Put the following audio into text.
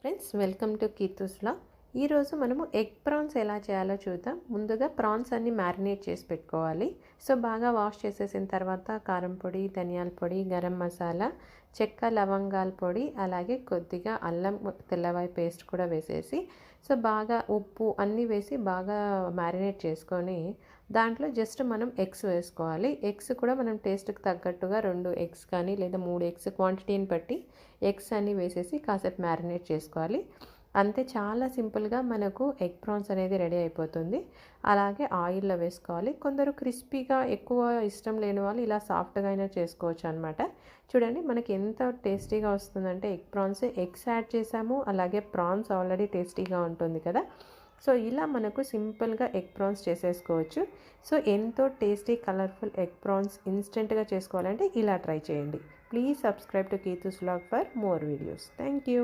Friends, welcome to Keethu's vlog. ఈరోజు మనము egg prawns ఎలా చేయాలో చూద్దాం. ముందుగా ప్రాన్స్ అన్ని మ్యారినేట్ చేసి పెట్టుకోవాలి. సో బాగా వాష్ చేసేసిన తర్వాత కారం పొడి, ధనియాల పొడి, గరం మసాలా, చెక్క లవంగాల పొడి, అలాగే కొద్దిగా అల్లం తెల్లవాయి పేస్ట్ కూడా వేసేసి సో బాగా ఉప్పు అన్నీ వేసి బాగా మ్యారినేట్ చేసుకొని దాంట్లో జస్ట్ మనం ఎగ్స్ వేసుకోవాలి. ఎగ్స్ కూడా మనం టేస్ట్కి తగ్గట్టుగా 2 ఎగ్స్ కానీ లేదా 3 ఎగ్స్ క్వాంటిటీని బట్టి ఎగ్స్ అన్నీ వేసేసి కాసేపు మ్యారినేట్ చేసుకోవాలి. అంతే, చాలా సింపుల్గా మనకు ఎగ్ ప్రాన్స్ అనేది రెడీ అయిపోతుంది. అలాగే ఆయిల్లో వేసుకోవాలి. కొందరు క్రిస్పీగా ఎక్కువ ఇష్టం లేని వాళ్ళు ఇలా సాఫ్ట్గా అయినా చేసుకోవచ్చు అనమాట. చూడండి మనకి ఎంత టేస్టీగా వస్తుందంటే ఎగ్ ప్రాన్స్. ఎగ్స్ యాడ్ చేసాము, అలాగే ప్రాన్స్ ఆల్రెడీ టేస్టీగా ఉంటుంది కదా. సో ఇలా మనకు సింపుల్గా ఎగ్ ప్రాన్స్ చేసేసుకోవచ్చు. సో ఎంతో టేస్టీ కలర్ఫుల్ ఎగ్ ప్రాన్స్ ఇన్స్టెంట్గా చేసుకోవాలంటే ఇలా ట్రై చేయండి. Please subscribe to Keethu's vlog for more videos. Thank you.